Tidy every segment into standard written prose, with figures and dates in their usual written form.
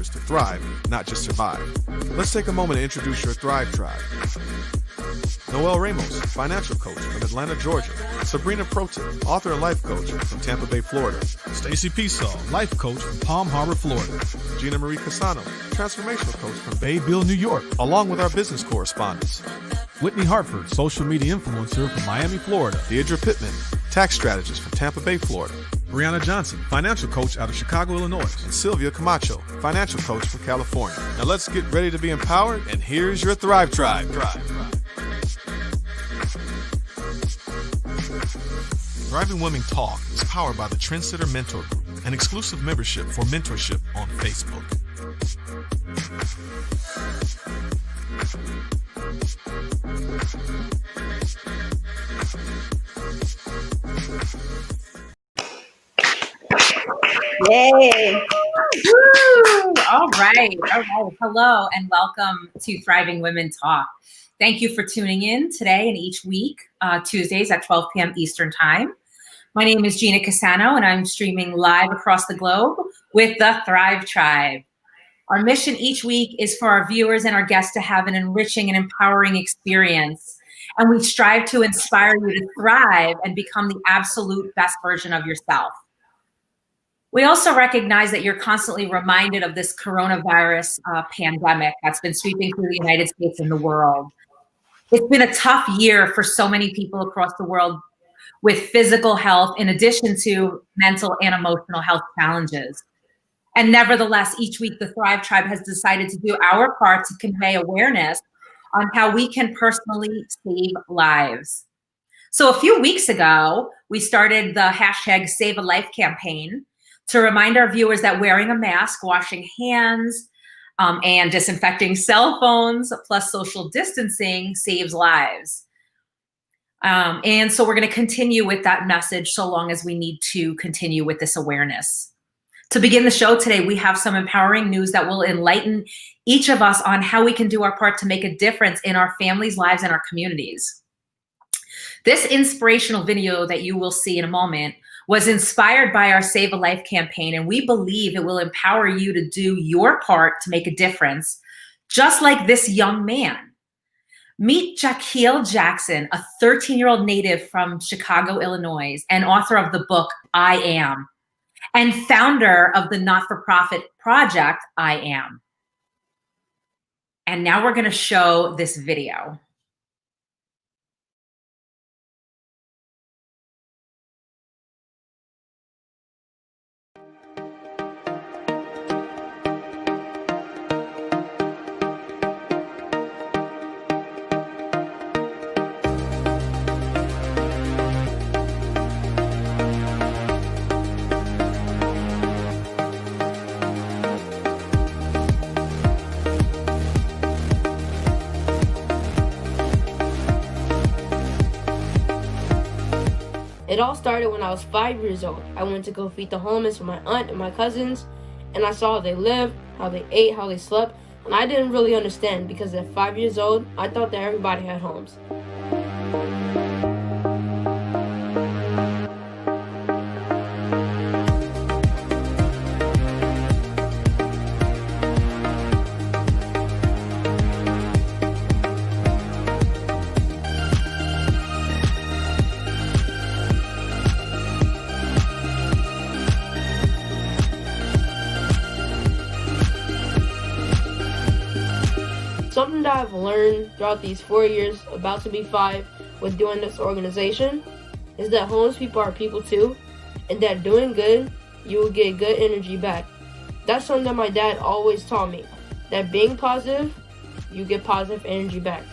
viewers to thrive, not just survive. Let's take a moment to introduce your Thrive Tribe. Noel Ramos, financial coach from Atlanta, Georgia. Sabrina Proten, author and life coach from Tampa Bay, Florida. Stacy Peasaw, life coach from Palm Harbor, Florida. Gina Marie Casano, transformational coach from Bayville, New York. Along with our business correspondents. Whitney Hartford, social media influencer from Miami, Florida. Deidre Pittman, tax strategist from Tampa Bay, Florida. Brianna Johnson, financial coach out of Chicago, Illinois. And Sylvia Camacho, financial coach from California. Now let's get ready to be empowered, and here's your Thrive Tribe. Thriving Women Talk is powered by the Trendsetter Mentor Group, an exclusive membership for mentorship on Facebook. Yay! Woo! All right. Hello and welcome to Thriving Women Talk. Thank you for tuning in today and each week, Tuesdays at 12 p.m. Eastern Time. My name is Gina Casano, and I'm streaming live across the globe with the Thrive Tribe. Our mission each week is for our viewers and our guests to have an enriching and empowering experience. And we strive to inspire you to thrive and become the absolute best version of yourself. We also recognize that you're constantly reminded of this coronavirus pandemic that's been sweeping through the United States and the world. It's been a tough year for so many people across the world with physical health, in addition to mental and emotional health challenges. And nevertheless, each week the Thrive Tribe has decided to do our part to convey awareness on how we can personally save lives. So a few weeks ago, we started the hashtag Save a Life campaign to remind our viewers that wearing a mask, washing hands, and disinfecting cell phones, plus social distancing saves lives. And so we're going to continue with that message so long as we need to continue with this awareness. To begin the show today, we have some empowering news that will enlighten each of us on how we can do our part to make a difference in our families' lives and our communities. This inspirational video that you will see in a moment was inspired by our Save a Life campaign, and we believe it will empower you to do your part to make a difference, just like this young man. Meet Jaquil Jackson, a 13-year-old native from Chicago, Illinois, and author of the book, I Am, and founder of the not-for-profit project, I Am. And now we're going to show this video. It all started when I was 5 years old. I went to go feed the homeless with my aunt and my cousins, and I saw how they lived, how they ate, how they slept, and I didn't really understand because at 5 years old, I thought that everybody had homes. Something that I've learned throughout these 4 years, about to be 5, with doing this organization, is that homeless people are people too, and that doing good, you will get good energy back. That's something that my dad always taught me, that being positive, you get positive energy back.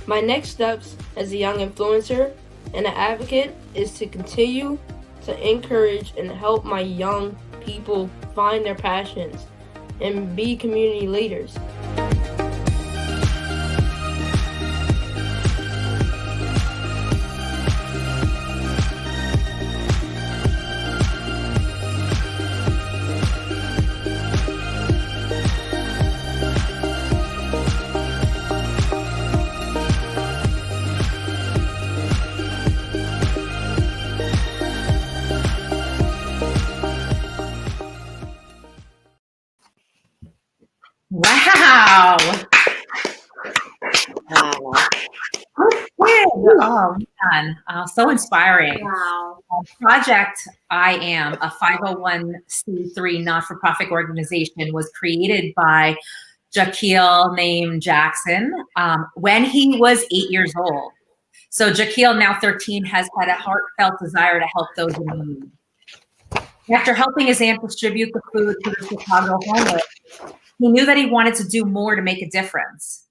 My next steps as a young influencer and an advocate is to continue to encourage and help my young people find their passions and be community leaders. Oh, man. So inspiring. Wow. Project I Am, a 501c3 not-for-profit organization, was created by Jaquil named Jackson when he was 8 years old. So Jaquil, now 13, has had a heartfelt desire to help those in need. After helping his aunt distribute the food to the Chicago homeless, he knew that he wanted to do more to make a difference.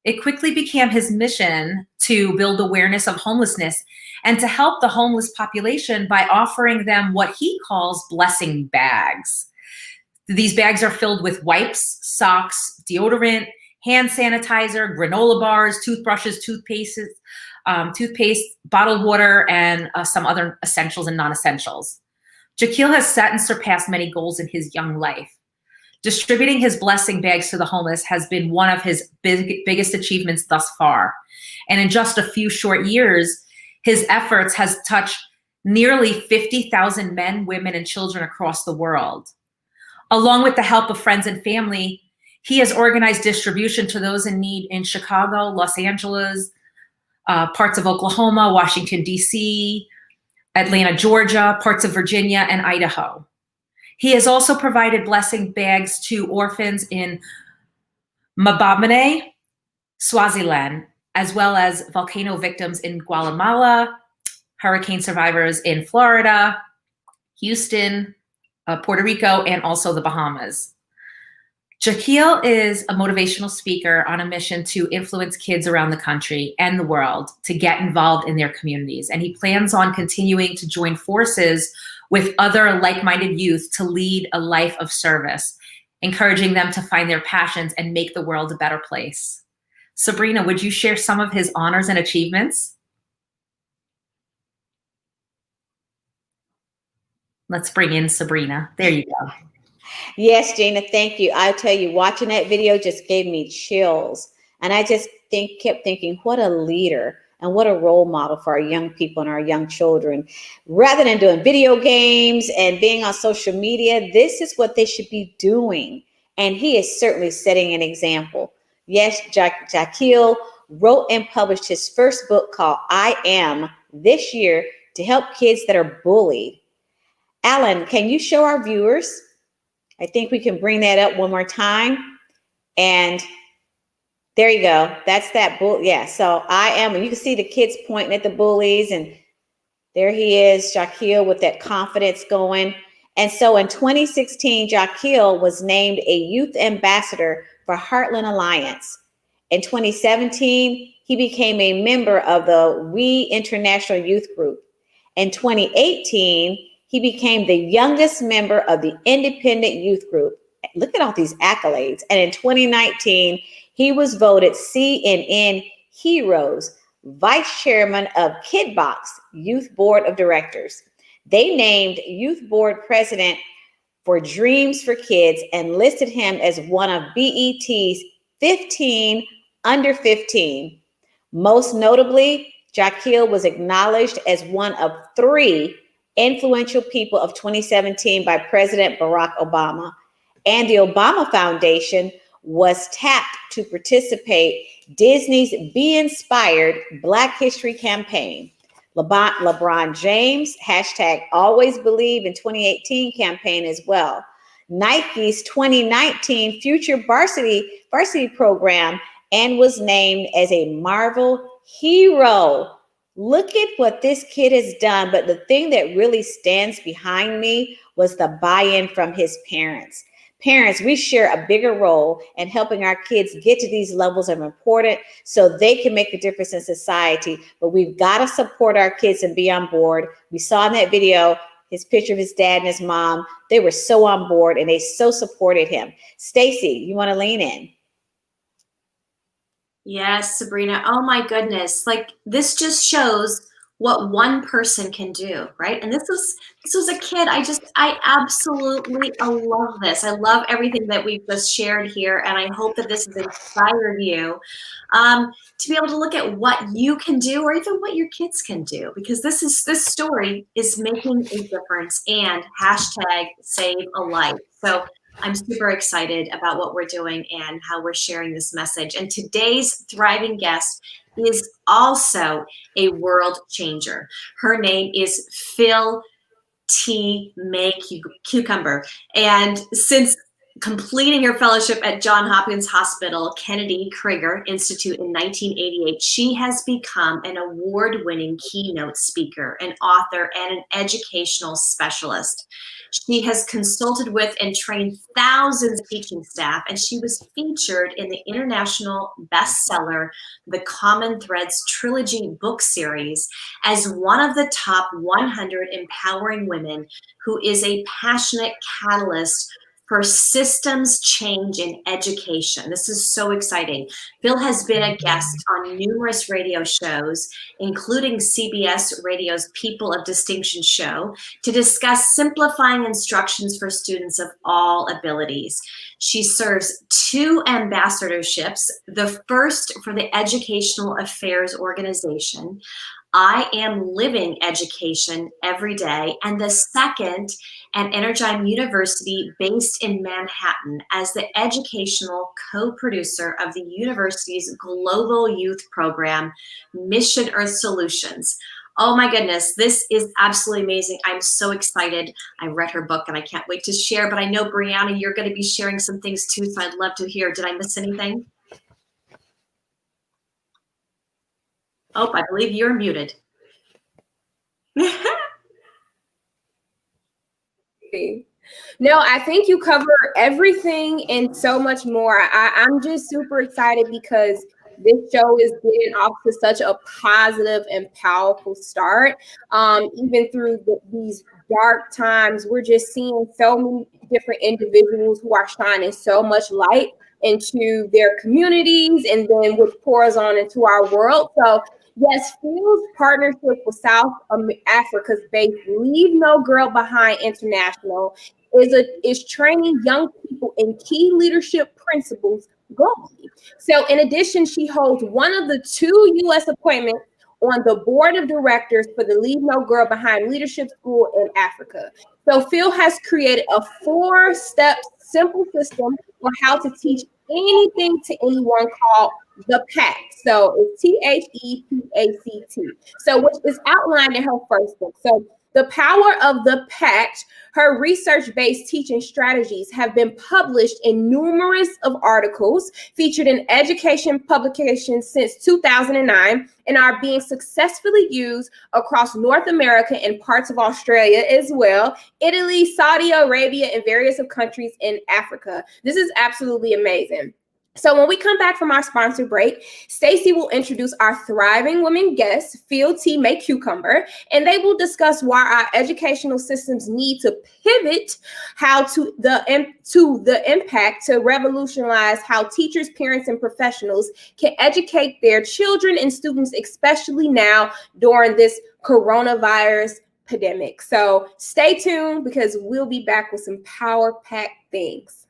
It quickly became his mission to build awareness of homelessness and to help the homeless population by offering them what he calls blessing bags. These bags are filled with wipes, socks, deodorant, hand sanitizer, granola bars, toothbrushes, toothpaste, bottled water, and some other essentials and non-essentials. Jaquil has set and surpassed many goals in his young life. Distributing his blessing bags to the homeless has been one of his biggest achievements thus far. And in just a few short years, his efforts has touched nearly 50,000 men, women, and children across the world. Along with the help of friends and family, he has organized distribution to those in need in Chicago, Los Angeles, parts of Oklahoma, Washington, D.C., Atlanta, Georgia, parts of Virginia, and Idaho. He has also provided blessing bags to orphans in Mbabane, Swaziland, as well as volcano victims in Guatemala, hurricane survivors in Florida, Houston, Puerto Rico, and also the Bahamas. Jaquil is a motivational speaker on a mission to influence kids around the country and the world to get involved in their communities. And he plans on continuing to join forces with other like-minded youth to lead a life of service, encouraging them to find their passions and make the world a better place. Sabrina, would you share some of his honors and achievements? Let's bring in Sabrina. There you go. Yes, Gina, thank you. I'll tell you, watching that video just gave me chills. And I just kept thinking, what a leader and what a role model for our young people and our young children. Rather than doing video games and being on social media, this is what they should be doing. And he is certainly setting an example. Yes, Jaquil wrote and published his first book called I Am this year to help kids that are bullied. Alan, can you show our viewers? I think we can bring that up one more time. And there you go. That's that bull. Yeah. So I Am, and you can see the kids pointing at the bullies, and there he is, Jaquil, with that confidence going. And so in 2016, Jaquil was named a youth ambassador for Heartland Alliance. In 2017, he became a member of the We International Youth Group. In 2018, he became the youngest member of the Independent Youth Group. Look at all these accolades. And in 2019, he was voted CNN Heroes, Vice Chairman of KidBox Youth Board of Directors. They named Youth Board President for Dreams for Kids and listed him as one of BET's 15 under 15. Most notably, Jaquil was acknowledged as one of 3 influential people of 2017 by President Barack Obama. And the Obama Foundation was tapped to participate Disney's Be Inspired Black History campaign. LeBron James, #Always Believe in 2018 campaign as well. Nike's 2019 Future Varsity program, and was named as a Marvel hero. Look at what this kid has done. But the thing that really stands behind me was the buy-in from his parents. Parents, we share a bigger role in helping our kids get to these levels of importance so they can make a difference in society. But we've got to support our kids and be on board. We saw in that video his picture of his dad and his mom. They were so on board and they so supported him. Stacy, you want to lean in? Yes, Sabrina. Oh my goodness. Like, this just shows what one person can do, right? And this was a kid. I absolutely love this. I love everything that we've just shared here. And I hope that this has inspired you to be able to look at what you can do or even what your kids can do, because this story is making a difference, and #SaveALife. So I'm super excited about what we're doing and how we're sharing this message. And today's thriving guest is also a world changer. Her name is Phil T. May Cucumber. And since completing her fellowship at Johns Hopkins Hospital Kennedy Krieger Institute in 1988, she has become an award-winning keynote speaker, an author, and an educational specialist. She has consulted with and trained thousands of teaching staff, and she was featured in the international bestseller, The Common Threads Trilogy book series, as one of the top 100 empowering women who is a passionate catalyst for systems change in education. This is so exciting. Phil has been a guest on numerous radio shows, including CBS Radio's People of Distinction show, to discuss simplifying instructions for students of all abilities. She serves 2 ambassadorships, the first for the Educational Affairs Organization, I Am Living Education Every Day, and the second at Energime University based in Manhattan as the educational co-producer of the university's global youth program, Mission Earth Solutions. Oh my goodness, this is absolutely amazing. I'm so excited. I read her book and I can't wait to share, but I know Brianna, you're going to be sharing some things too, so I'd love to hear. Did I miss anything? Oh, I believe you're muted. No, I think you cover everything and so much more. I'm just super excited because this show is getting off to such a positive and powerful start. Even through these dark times, we're just seeing so many different individuals who are shining so much light into their communities and then which pours on into our world. So yes, Phil's partnership with South Africa's based Leave No Girl Behind International is training young people in key leadership principles globally. So in addition, she holds one of the 2 U.S. appointments on the board of directors for the Leave No Girl Behind Leadership School in Africa. So Phil has created a 4-step simple system for how to teach anything to anyone called the PACT. So it's THEPACT. So which is outlined in her first book. So the power of the PACT, her research-based teaching strategies have been published in numerous of articles featured in education publications since 2009 and are being successfully used across North America and parts of Australia as well, Italy, Saudi Arabia, and various of countries in Africa. This is absolutely amazing. So when we come back from our sponsor break, Stacey will introduce our Thriving Women guest, Phil T. May Cucumber, and they will discuss why our educational systems need to pivot to the impact to revolutionize how teachers, parents, and professionals can educate their children and students, especially now during this coronavirus pandemic. So stay tuned because we'll be back with some power-packed things.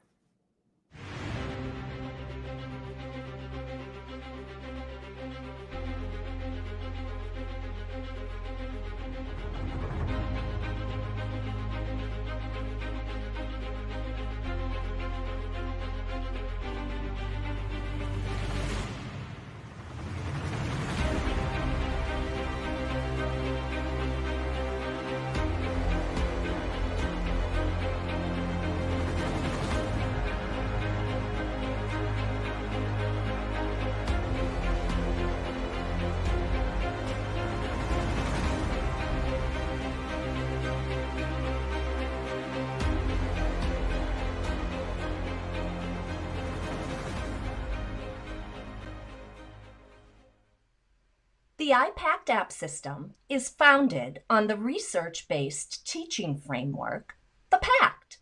The IPACT app system is founded on the research-based teaching framework, the PACT.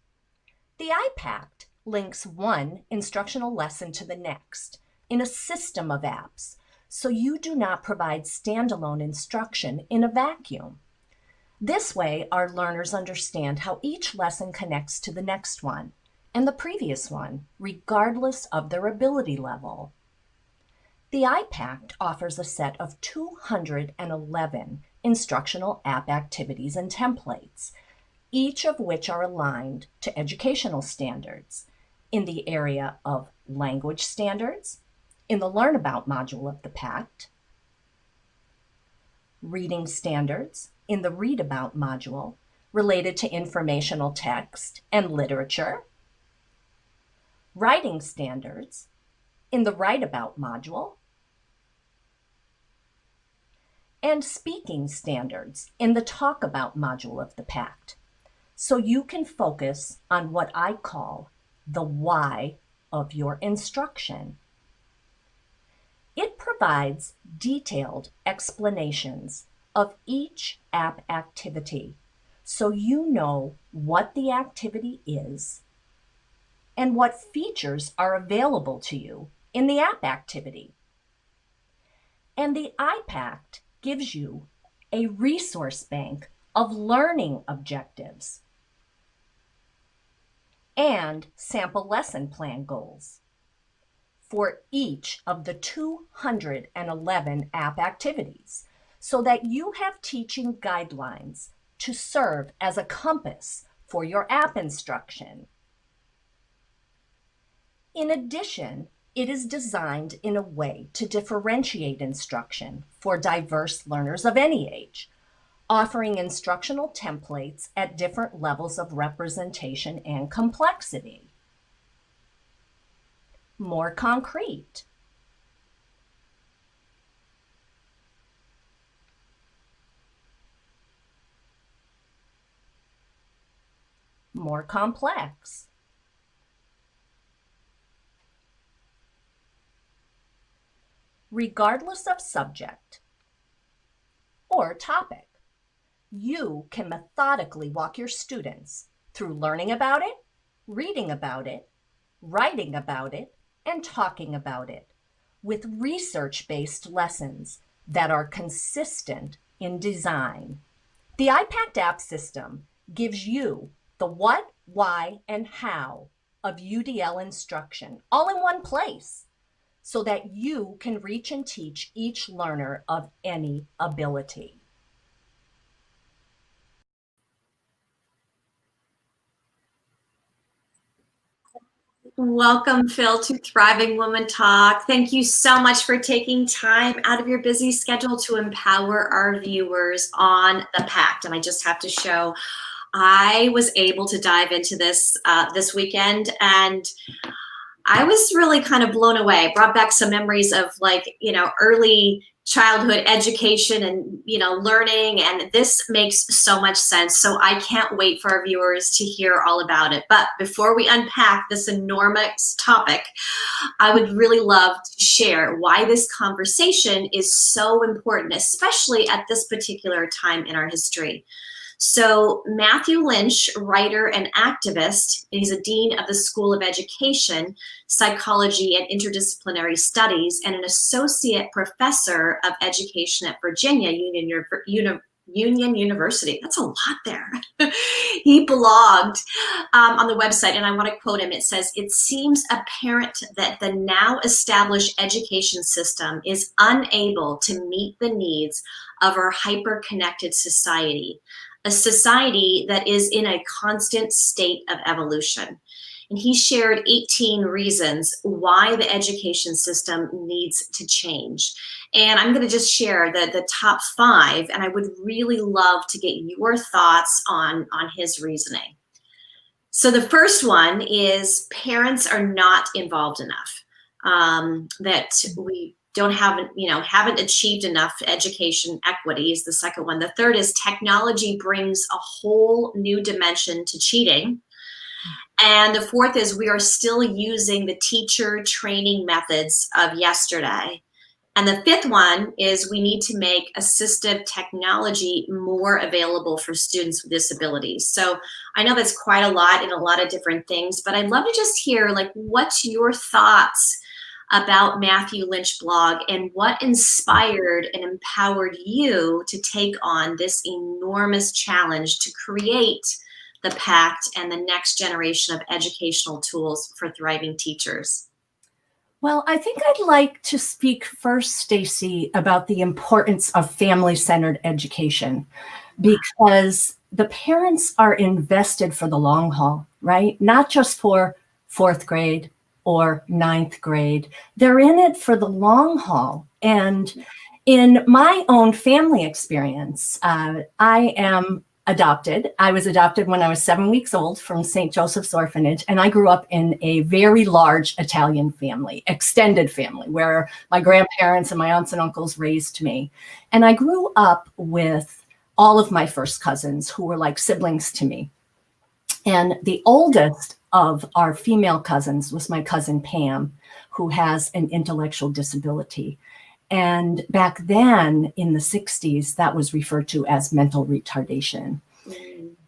The IPACT links one instructional lesson to the next in a system of apps, so you do not provide standalone instruction in a vacuum. This way, our learners understand how each lesson connects to the next one and the previous one, regardless of their ability level. The IPACT offers a set of 211 instructional app activities and templates, each of which are aligned to educational standards in the area of language standards, in the Learn About module of the PACT, reading standards in the Read About module related to informational text and literature, writing standards in the Write About module, and speaking standards in the Talk About module of the PACT. So you can focus on what I call the why of your instruction. It provides detailed explanations of each app activity so you know what the activity is and what features are available to you in the app activity. And the IPACT gives you a resource bank of learning objectives and sample lesson plan goals for each of the 211 app activities so that you have teaching guidelines to serve as a compass for your app instruction. In addition, it is designed in a way to differentiate instruction for diverse learners of any age, offering instructional templates at different levels of representation and complexity. More concrete. More complex. Regardless of subject or topic, you can methodically walk your students through learning about it, reading about it, writing about it, and talking about it with research-based lessons that are consistent in design. The IPACT app system gives you the what, why, and how of UDL instruction all in one place so that you can reach and teach each learner of any ability. Welcome, Phil, to Thriving Women Talk. Thank you so much for taking time out of your busy schedule to empower our viewers on the PACT. And I just have to show, I was able to dive into this this weekend, and I was really kind of blown away. Brought back some memories of, like, you know, early childhood education and, you know, learning, and this makes so much sense. So I can't wait for our viewers to hear all about it. But before we unpack this enormous topic, I would really love to share why this conversation is so important, especially at this particular time in our history. So Matthew Lynch, writer and activist, he's a dean of the School of Education, Psychology and Interdisciplinary Studies, and an associate professor of education at Virginia Union University. That's a lot there. He blogged on the website, and I want to quote him. It says, "It seems apparent that the now established education system is unable to meet the needs of our hyper-connected society, a society that is in a constant state of evolution." And he shared 18 reasons why the education system needs to change. And I'm going to just share the top 5, and I would really love to get your thoughts on his reasoning. So the first one is parents are not involved enough, that we haven't achieved enough education equity is the second one. The third is technology brings a whole new dimension to cheating. And the fourth is we are still using the teacher training methods of yesterday. And the fifth one is we need to make assistive technology more available for students with disabilities. So I know that's quite a lot in a lot of different things, but I'd love to just hear, like, what's your thoughts about Matthew Lynch blog and what inspired and empowered you to take on this enormous challenge to create the PACT and the next generation of educational tools for thriving teachers? Well, I think I'd like to speak first, Stacy, about the importance of family-centered education, because the parents are invested for the long haul, right? Not just for 4th grade or 9th grade. They're in it for the long haul. And In my own family experience, I am adopted. I was adopted when I was 7 weeks old from St. Joseph's Orphanage, and I grew up in a very large Italian family, extended family, where my grandparents and my aunts and uncles raised me. And I grew up with all of my first cousins who were like siblings to me. And the oldest of our female cousins was my cousin Pam, who has an intellectual disability. And back then in the 60s, that was referred to as mental retardation.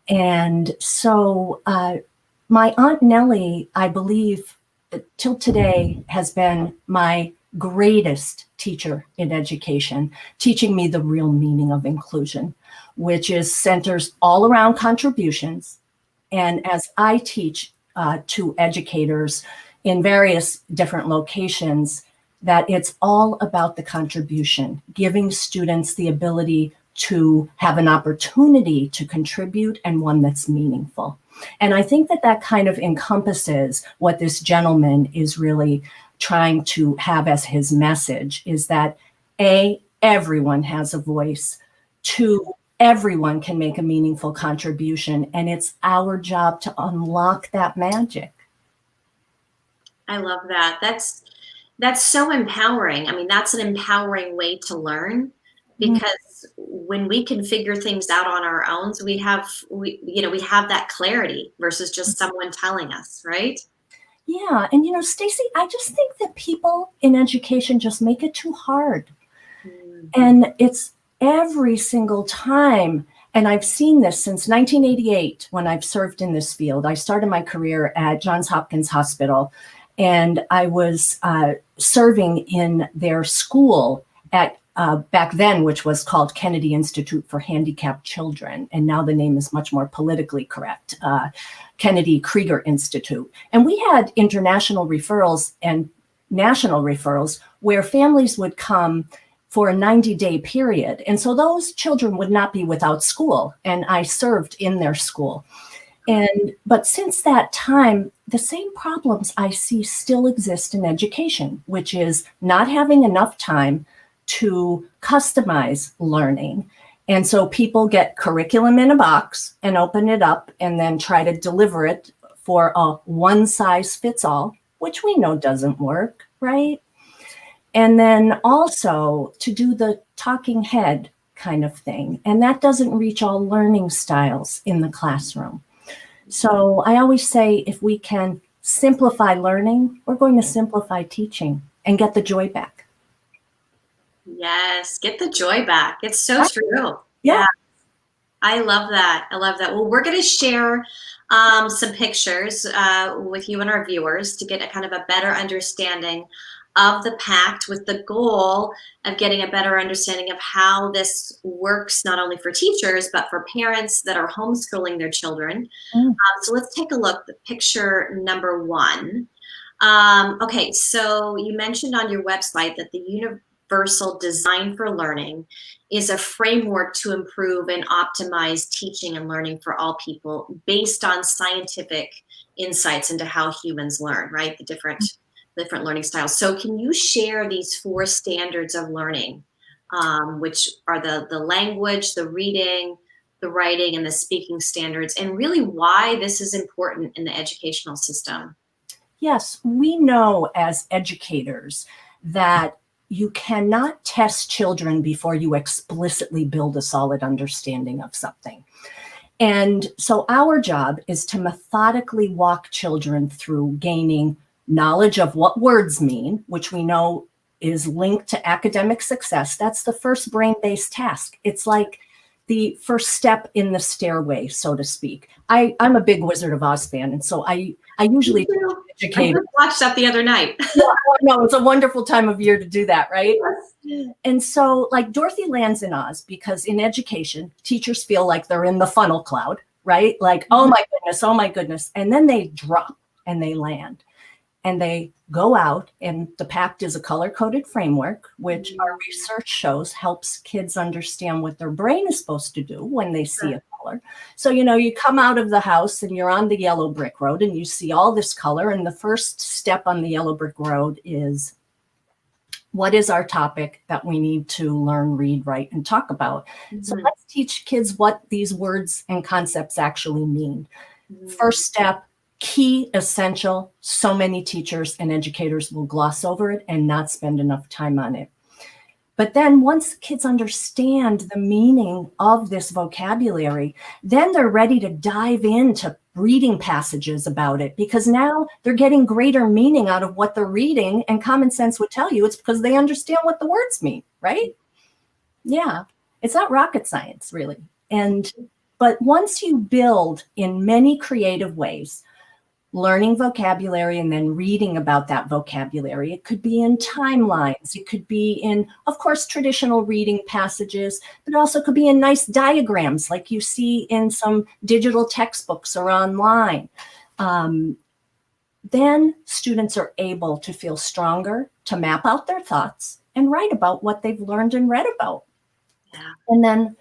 And so my Aunt Nellie, I believe, till today has been my greatest teacher in education, teaching me the real meaning of inclusion, which is centers all around contributions. And as I teach to educators in various different locations, that it's all about the contribution, giving students the ability to have an opportunity to contribute and one that's meaningful. And I think that that kind of encompasses what this gentleman is really trying to have as his message, is that A, everyone has a voice. 2, everyone can make a meaningful contribution, and it's our job to unlock that magic. I love that. That's so empowering. I mean, that's an empowering way to learn, because when we can figure things out on our own, so we have that clarity versus just someone telling us, right? Yeah. And Stacy, I just think that people in education just make it too hard. And it's every single time. And I've seen this since 1988 when I've served in this field. I started my career at Johns Hopkins Hospital, and I was serving in their school at back then, which was called Kennedy Institute for Handicapped Children. And now the name is much more politically correct, Kennedy Krieger Institute. And we had international referrals and national referrals where families would come for a 90-day period. And so those children would not be without school. And I served in their school. But since that time, the same problems I see still exist in education, which is not having enough time to customize learning. And so people get curriculum in a box and open it up and then try to deliver it for a one-size-fits-all, which we know doesn't work, right? And then also to do the talking head kind of thing. And that doesn't reach all learning styles in the classroom. So I always say, if we can simplify learning, we're going to simplify teaching and get the joy back. Yes, get the joy back. It's so true. Yeah. I love that. I love that. Well, we're going to share some pictures with you and our viewers to get a kind of a better understanding of the PACT, with the goal of getting a better understanding of how this works, not only for teachers, but for parents that are homeschooling their children. So let's take a look at picture number 1. Okay, so you mentioned on your website that the Universal Design for Learning is a framework to improve and optimize teaching and learning for all people based on scientific insights into how humans learn, right? The different learning styles. So can you share these 4 standards of learning, which are the language, the reading, the writing, and the speaking standards, and really why this is important in the educational system? Yes, we know as educators that you cannot test children before you explicitly build a solid understanding of something. And so our job is to methodically walk children through gaining knowledge of what words mean, which we know is linked to academic success. That's the first brain-based task. It's like the first step in the stairway, so to speak. I'm a big Wizard of Oz fan, and so I usually educate. I watched that the other night. No, it's a wonderful time of year to do that, right? And so, like, Dorothy lands in Oz because in education, teachers feel like they're in the funnel cloud, right? Like, oh my goodness. And then they drop and they land. And they go out, and the PACT is a color-coded framework, which our research shows helps kids understand what their brain is supposed to do when they see a color. So, you come out of the house and you're on the yellow brick road and you see all this color. And the first step on the yellow brick road is what is our topic that we need to learn, read, write, and talk about? So let's teach kids what these words and concepts actually mean. First step, key, essential. So many teachers and educators will gloss over it and not spend enough time on it. But then once kids understand the meaning of this vocabulary, then they're ready to dive into reading passages about it, because now they're getting greater meaning out of what they're reading, and common sense would tell you it's because they understand what the words mean, right? Yeah, it's not rocket science, really. But once you build in many creative ways, learning vocabulary and then reading about that vocabulary. It could be in timelines. It could be in, of course, traditional reading passages, but also could be in nice diagrams like you see in some digital textbooks or online. Then students are able to feel stronger, to map out their thoughts and write about what they've learned and read about. Yeah. And then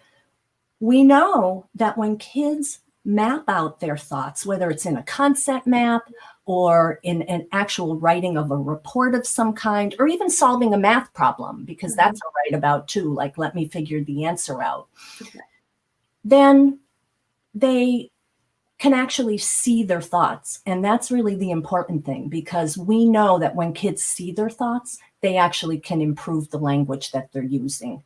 we know that when kids map out their thoughts, whether it's in a concept map or in an actual writing of a report of some kind, or even solving a math problem, because that's a write about too, like let me figure the answer out. Okay. Then they can actually see their thoughts. And that's really the important thing, because we know that when kids see their thoughts, they actually can improve the language that they're using.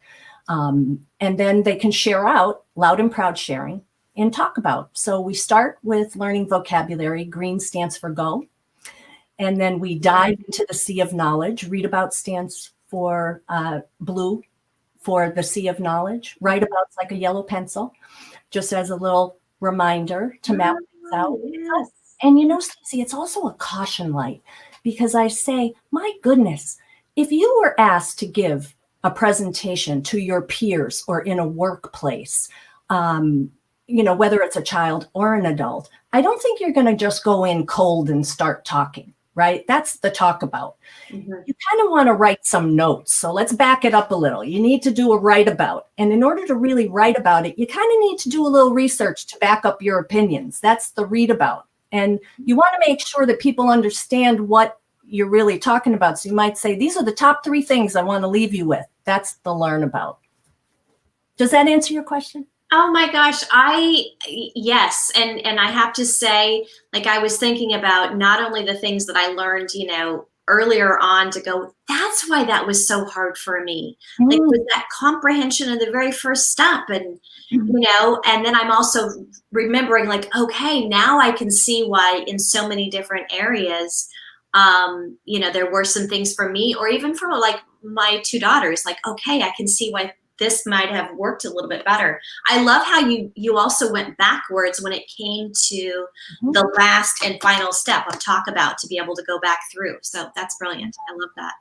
And then they can share out, loud and proud sharing, and talk about. So we start with learning vocabulary. Green stands for go. And then we dive into the sea of knowledge. Read about stands for blue for the sea of knowledge. Write about's like a yellow pencil, just as a little reminder to map things out. Yes. And you know, Stacey, it's also a caution light, because I say, my goodness, if you were asked to give a presentation to your peers or in a workplace, you know, whether it's a child or an adult, I don't think you're going to just go in cold and start talking, right? That's the talk about. You kind of want to write some notes. So let's back it up a little. You need to do a write about. And in order to really write about it, you kind of need to do a little research to back up your opinions. That's the read about. And you want to make sure that people understand what you're really talking about. So you might say, these are the top 3 things I want to leave you with. That's the learn about. Does that answer your question? Oh my gosh, yes. And I have to say, like, I was thinking about not only the things that I learned, you know, earlier on to go, that's why that was so hard for me. Like, with that comprehension of the very first step. And, you know, and then I'm also remembering, like, okay, now I can see why in so many different areas, you know, there were some things for me, or even for like my 2 daughters, like, okay, I can see why this might have worked a little bit better. I love how you also went backwards when it came to the last and final step of talk about, to be able to go back through. So that's brilliant. I love that.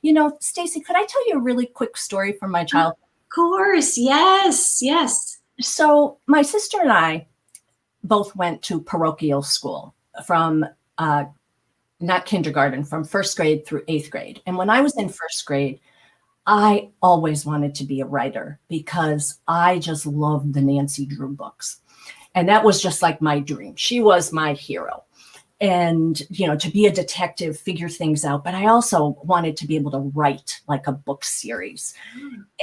You know, Stacey, could I tell you a really quick story from my childhood? Of course. Yes. Yes. So my sister and I both went to parochial school from not kindergarten, from 1st grade through 8th grade. And when I was in 1st grade, I always wanted to be a writer, because I just loved the Nancy Drew books. And that was just like my dream. She was my hero. And, you know, to be a detective, figure things out. But I also wanted to be able to write like a book series.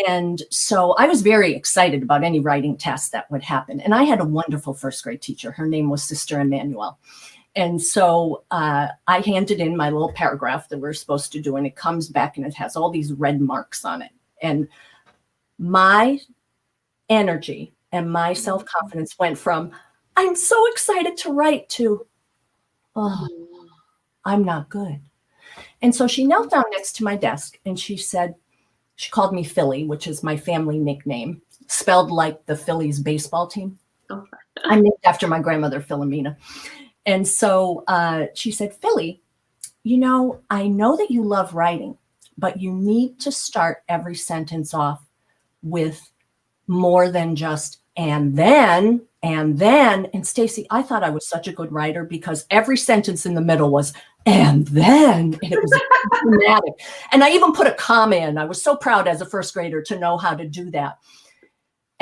And so I was very excited about any writing test that would happen. And I had a wonderful 1st grade teacher. Her name was Sister Emmanuel. And so I handed in my little paragraph that we're supposed to do, and it comes back and it has all these red marks on it. And my energy and my self-confidence went from, I'm so excited to write, to, oh, I'm not good. And so she knelt down next to my desk and she said, she called me Philly, which is my family nickname, spelled like the Phillies baseball team. I'm named after my grandmother, Philomena. And so she said, Philly, you know that you love writing, but you need to start every sentence off with more than just, and then. And Stacey, I thought I was such a good writer, because every sentence in the middle was, and then, and it was dramatic. And I even put a comma in. I was so proud as a 1st grader to know how to do that.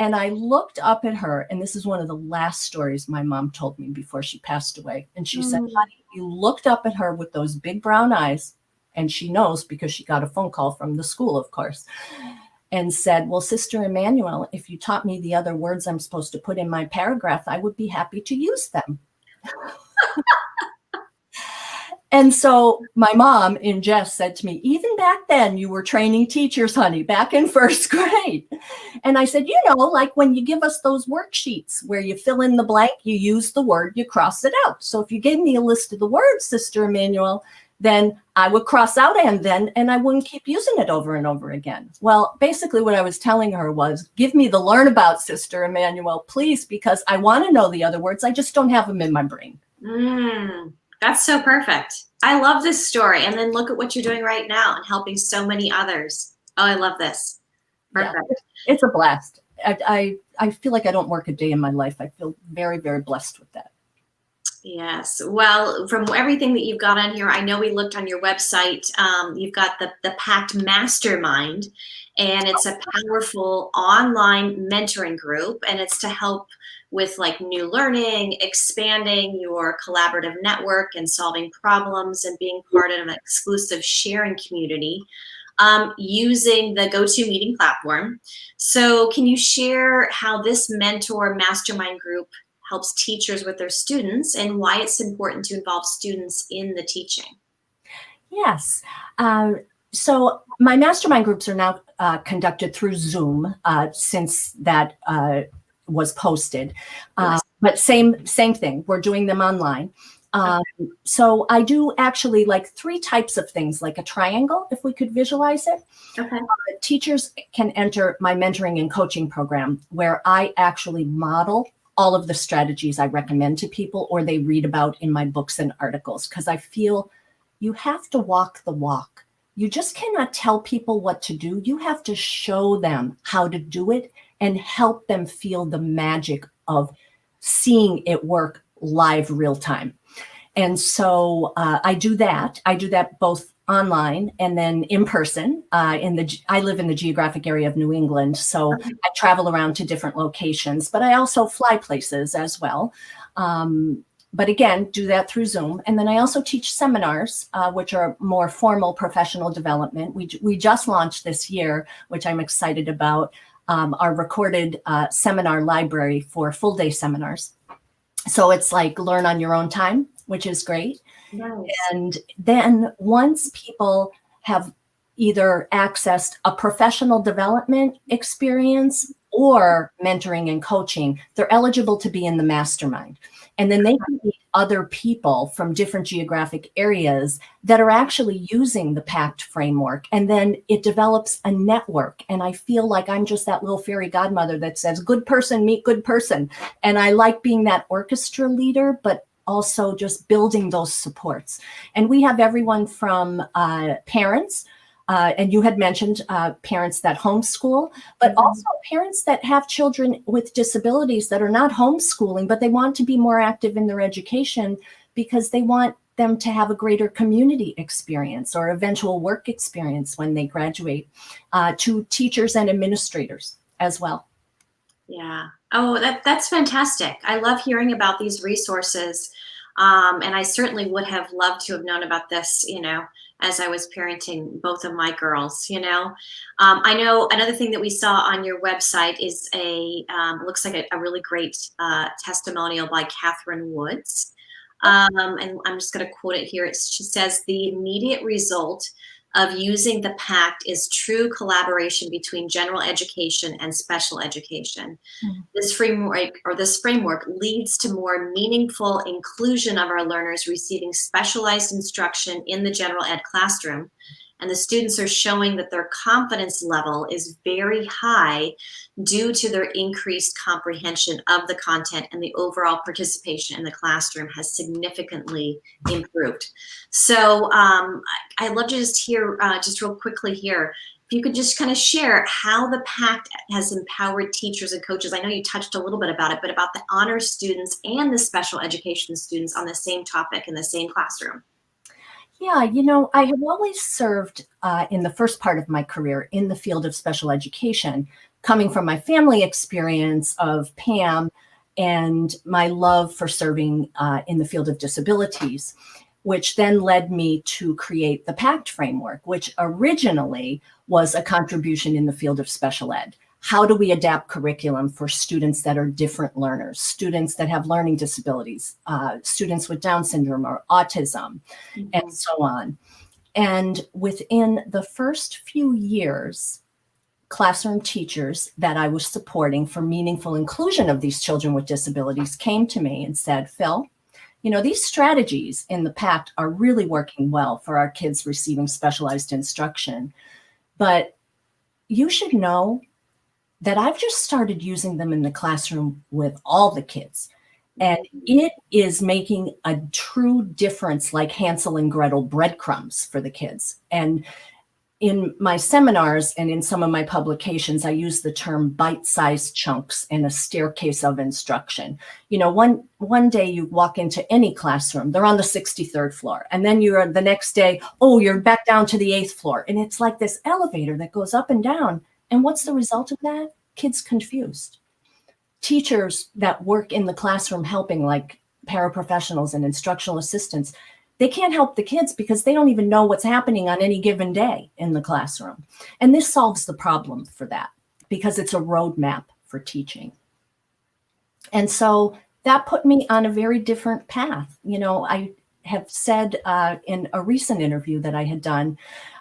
And I looked up at her, and this is one of the last stories my mom told me before she passed away. And she said, honey, you looked up at her with those big brown eyes And she knows because she got a phone call from the school, of course, and said, well, Sister Emmanuel, if you taught me the other words I'm supposed to put in my paragraph, I would be happy to use them. And so my mom in jest said to me, even back then you were training teachers, honey, back in first grade. And I said, like when you give us those worksheets where you fill in the blank, you use the word, you cross it out. So if you gave me a list of the words, Sister Emmanuel, then I would cross out and I wouldn't keep using it over and over again. Well, basically what I was telling her was, give me the learn about, Sister Emmanuel, please, because I want to know the other words. I just don't have them in my brain. That's so perfect. I love this story. And then look at what you're doing right now and helping so many others. Oh, I love this. Perfect. Yeah, it's a blast. I feel like I don't work a day in my life. I feel very, very blessed with that. Yes. Well, from everything that you've got on here, I know we looked on your website. You've got the PACT Mastermind, and it's a powerful online mentoring group, and it's to help with like new learning, expanding your collaborative network and solving problems and being part of an exclusive sharing community using the GoToMeeting platform. So can you share how this mentor mastermind group helps teachers with their students and why it's important to involve students in the teaching? Yes. So my mastermind groups are now conducted through Zoom since that was posted. Yes. But same thing. We're doing them online. So I do actually like 3 types of things, like a triangle, if we could visualize it. Okay. Teachers can enter my mentoring and coaching program where I actually model all of the strategies I recommend to people or they read about in my books and articles, because I feel you have to walk the walk. You just cannot tell people what to do. You have to show them how to do it and help them feel the magic of seeing it work live real time. And so I do that. I do that both online and then in person. I live in the geographic area of New England, so I travel around to different locations, but I also fly places as well. But again, do that through Zoom. And then I also teach seminars, which are more formal professional development. We just launched this year, which I'm excited about, our recorded seminar library for full day seminars. So it's like learn on your own time, which is great. Nice. And then once people have either accessed a professional development experience or mentoring and coaching, they're eligible to be in the mastermind. And then they can meet other people from different geographic areas that are actually using the PACT framework. And then it develops a network. And I feel like I'm just that little fairy godmother that says, good person, meet good person. And I like being that orchestra leader, but also just building those supports. And we have everyone from parents, and you had mentioned parents that homeschool, but also parents that have children with disabilities that are not homeschooling, but they want to be more active in their education because they want them to have a greater community experience or eventual work experience when they graduate, to teachers and administrators as well. Yeah. Oh, that's fantastic. I love hearing about these resources. And I certainly would have loved to have known about this, as I was parenting both of my girls, I know another thing that we saw on your website is looks like a really great testimonial by Catherine Woods. And I'm just going to quote it here. She says, the immediate result of using the PACT is true collaboration between general education and special education. Mm-hmm. This framework leads to more meaningful inclusion of our learners receiving specialized instruction in the general ed classroom. And the students are showing that their confidence level is very high due to their increased comprehension of the content, and the overall participation in the classroom has significantly improved. So I'd love to just hear, just real quickly here, if you could just kind of share how the PACT has empowered teachers and coaches. I know you touched a little bit about it, but about the honor students and the special education students on the same topic in the same classroom. Yeah, I have always served in the first part of my career in the field of special education, coming from my family experience of PAM and my love for serving in the field of disabilities. which then led me to create the PACT framework, which originally was a contribution in the field of special ed. How do we adapt curriculum for students that are different learners, students that have learning disabilities, students with Down syndrome or autism, and so on. And within the first few years, classroom teachers that I was supporting for meaningful inclusion of these children with disabilities came to me and said, Phil, you know, these strategies in the PACT are really working well for our kids receiving specialized instruction, but you should know that I've just started using them in the classroom with all the kids. And it is making a true difference, like Hansel and Gretel breadcrumbs for the kids. And in my seminars and in some of my publications, I use the term bite-sized chunks and a staircase of instruction. You know, one day you walk into any classroom, they're on the 63rd floor. And then you're the next day, oh, you're back down to the 8th floor. And it's like this elevator that goes up and down. And what's the result of that? Kids confused. Teachers that work in the classroom helping, like paraprofessionals and instructional assistants, they can't help the kids because they don't even know what's happening on any given day in the classroom. And this solves the problem for that because it's a roadmap for teaching. And so that put me on a very different path. You know, I have said in a recent interview that I had done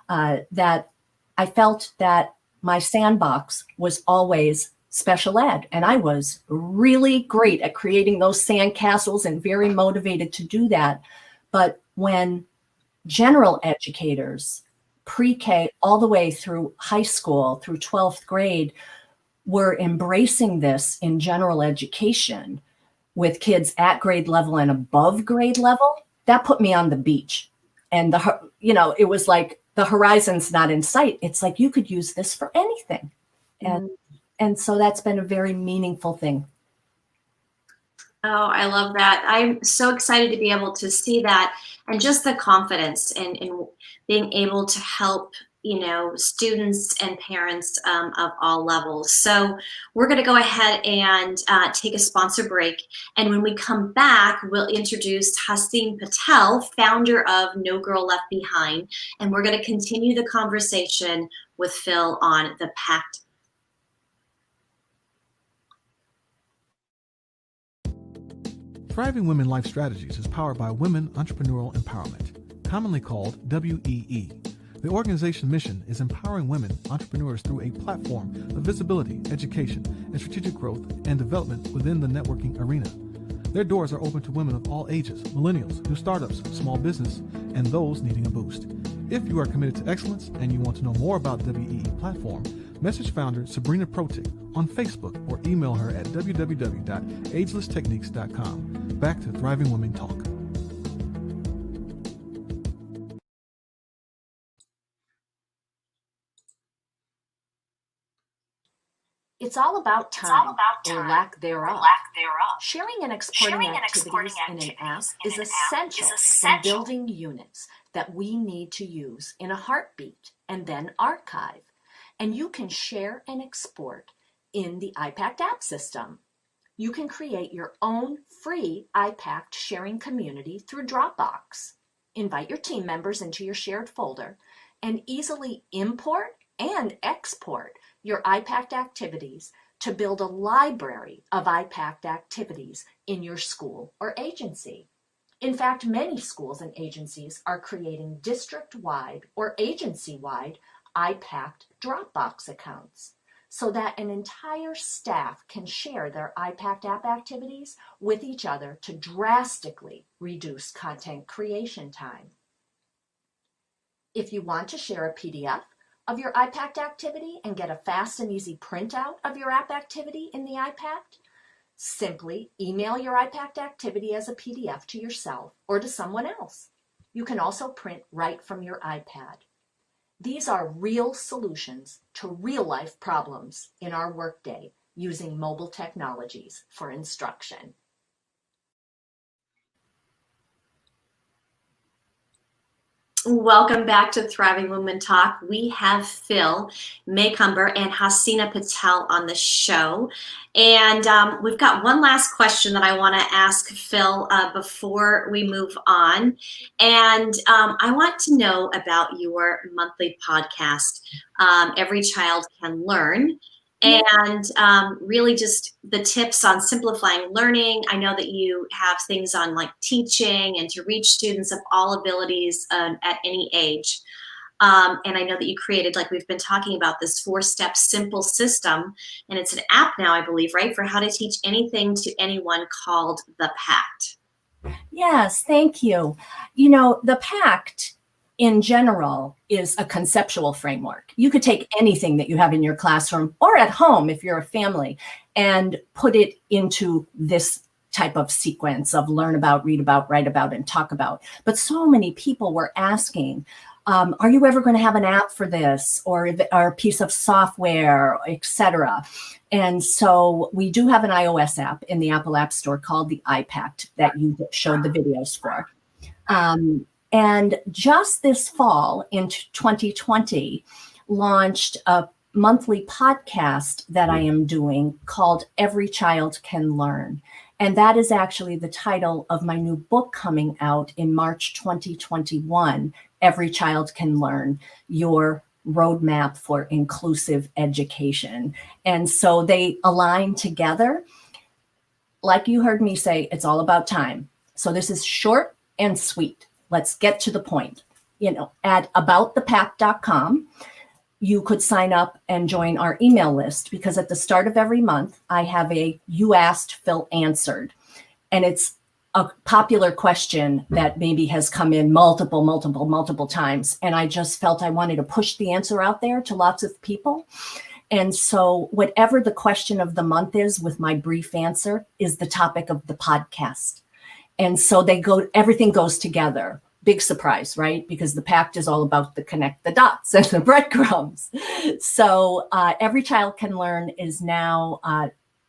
that I felt that my sandbox was always special ed. And I was really great at creating those sandcastles and very motivated to do that. But when general educators, pre-K all the way through high school, through 12th grade, were embracing this in general education with kids at grade level and above grade level, that put me on the beach. And, it was like the horizon's not in sight. It's like you could use this for anything. And so that's been a very meaningful thing. Oh, I love that. I'm so excited to be able to see that and just the confidence in being able to help, students and parents of all levels. So we're going to go ahead and take a sponsor break. And when we come back, we'll introduce Haseen Patel, founder of No Girl Left Behind. And we're going to continue the conversation with Phil on the PACT. Thriving Women Life Strategies is powered by Women Entrepreneurial Empowerment, commonly called WEE. The organization's mission is empowering women entrepreneurs through a platform of visibility, education, and strategic growth and development within the networking arena. Their doors are open to women of all ages, millennials, new startups, small business, and those needing a boost. If you are committed to excellence and you want to know more about WEE platform, message founder Sabrina Protic on Facebook or email her at www.agelesstechniques.com. Back to Thriving Women Talk. It's all about time, or lack thereof. Sharing and exporting activities in an app is essential in building units that we need to use in a heartbeat and then archive. And you can share and export in the iPact app system. You can create your own free iPact sharing community through Dropbox. Invite your team members into your shared folder and easily import and export your iPact activities to build a library of iPact activities in your school or agency. In fact, many schools and agencies are creating district-wide or agency-wide iPact Dropbox accounts so that an entire staff can share their iPact app activities with each other to drastically reduce content creation time. If you want to share a PDF of your iPact activity and get a fast and easy printout of your app activity in the iPact, simply email your iPact activity as a PDF to yourself or to someone else. You can also print right from your iPad. These are real solutions to real-life problems in our workday using mobile technologies for instruction. Welcome back to Thriving Women Talk. We have Phil Maycumber and Hasina Patel on the show. And we've got one last question that I want to ask Phil before we move on. And I want to know about your monthly podcast, Every Child Can Learn. And really just the tips on simplifying learning. I know that you have things on like teaching and to reach students of all abilities at any age. And I know that you created, like we've been talking about, this 4-step simple system. And it's an app now, I believe, right, for how to teach anything to anyone, called The Pact. Yes, thank you. You know, The Pact in general is a conceptual framework. You could take anything that you have in your classroom or at home if you're a family and put it into this type of sequence of learn about, read about, write about, and talk about. But so many people were asking, are you ever going to have an app for this, or a piece of software, etc.? And so we do have an iOS app in the Apple App Store called the iPact that you showed the videos for. And just this fall in 2020, launched a monthly podcast that I am doing called Every Child Can Learn. And that is actually the title of my new book coming out in March 2021, Every Child Can Learn, Your Roadmap for Inclusive Education. And so they align together. Like you heard me say, it's all about time. So this is short and sweet. Let's get to the point. You know, at aboutthepact.com, you could sign up and join our email list, because at the start of every month, I have a You Asked, Phil Answered. And it's a popular question that maybe has come in multiple times. And I just felt I wanted to push the answer out there to lots of people. And so whatever the question of the month is, with my brief answer, is the topic of the podcast. And so everything goes together. Big surprise, right? Because the Pact is all about the connect the dots and the breadcrumbs. So Every Child Can Learn is now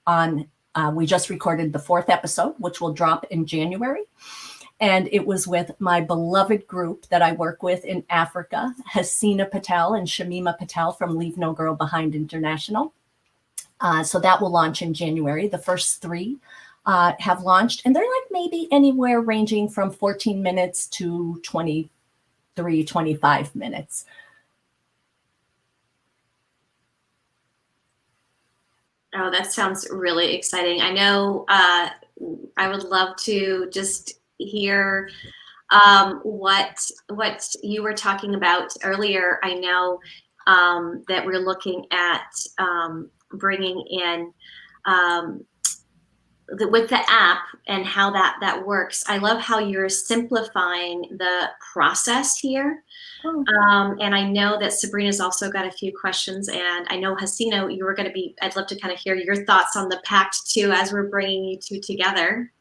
on. We just recorded the 4th episode, which will drop in January. And it was with my beloved group that I work with in Africa, Hasina Patel and Shamima Patel from Leave No Girl Behind International. So that will launch in January. The first 3 have launched, and they're like maybe anywhere ranging from 14 minutes to 23, 25 minutes. Oh, that sounds really exciting. I know I would love to just hear what you were talking about earlier. I know that we're looking at bringing in with the app and how that works. I love how you're simplifying the process here. And I know that Sabrina's also got a few questions, and I know Hasina, I'd love to kind of hear your thoughts on the Pact too, as we're bringing you two together.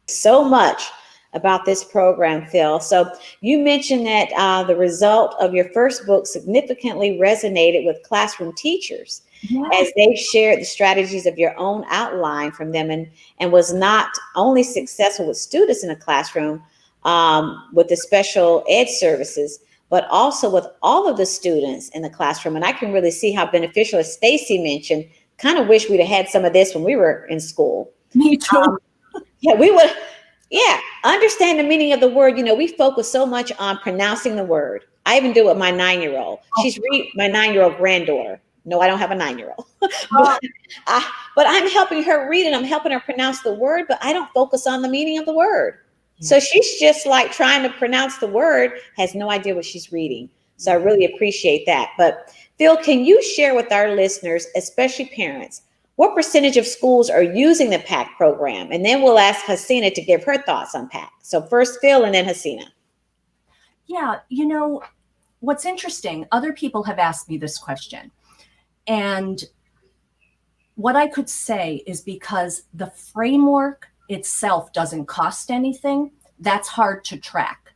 So much about this program, Phil. So you mentioned that the result of your first book significantly resonated with classroom teachers. Yes. As they shared the strategies of your own outline from them, and was not only successful with students in a classroom with the special ed services, but also with all of the students in the classroom. And I can really see how beneficial, as Stacy mentioned, kind of wish we'd have had some of this when we were in school. Me too. We would. Yeah, understand the meaning of the word. You know, we focus so much on pronouncing the word. I even do it with my 9-year-old. She's my 9-year-old granddaughter. No, I don't have a 9-year-old. But I'm helping her read and I'm helping her pronounce the word, but I don't focus on the meaning of the word. So she's just like trying to pronounce the word, has no idea what she's reading. So I really appreciate that. But Phil, can you share with our listeners, especially parents, what percentage of schools are using the PACT program? And then we'll ask Hasina to give her thoughts on PACT. So first Phil and then Hasina. Yeah, you know, what's interesting, other people have asked me this question. And what I could say is, because the framework itself doesn't cost anything, that's hard to track,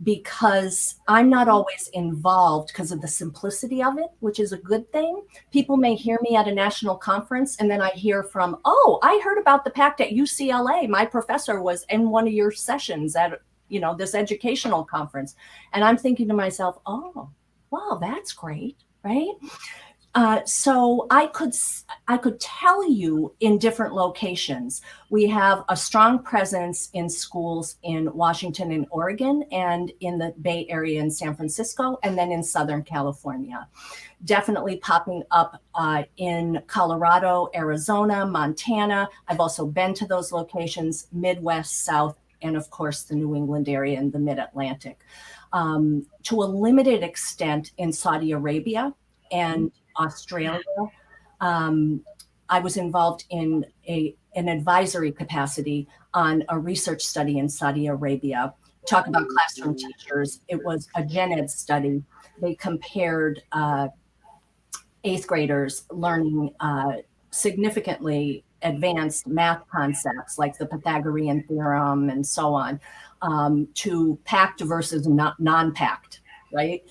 because I'm not always involved because of the simplicity of it, which is a good thing. People may hear me at a national conference and then I hear from, oh, I heard about the PACT at UCLA. My professor was in one of your sessions at this educational conference. And I'm thinking to myself, oh, wow, that's great, right? So I could tell you in different locations. We have a strong presence in schools in Washington and Oregon, and in the Bay Area in San Francisco, and then in Southern California. Definitely popping up in Colorado, Arizona, Montana. I've also been to those locations, Midwest, South, and of course the New England area and the Mid-Atlantic. To a limited extent in Saudi Arabia and Australia. I was involved in an advisory capacity on a research study in Saudi Arabia. Talk about classroom teachers. It was a gen ed study. They compared 8th graders learning significantly advanced math concepts like the Pythagorean theorem and so on to packed versus non-packed. Right.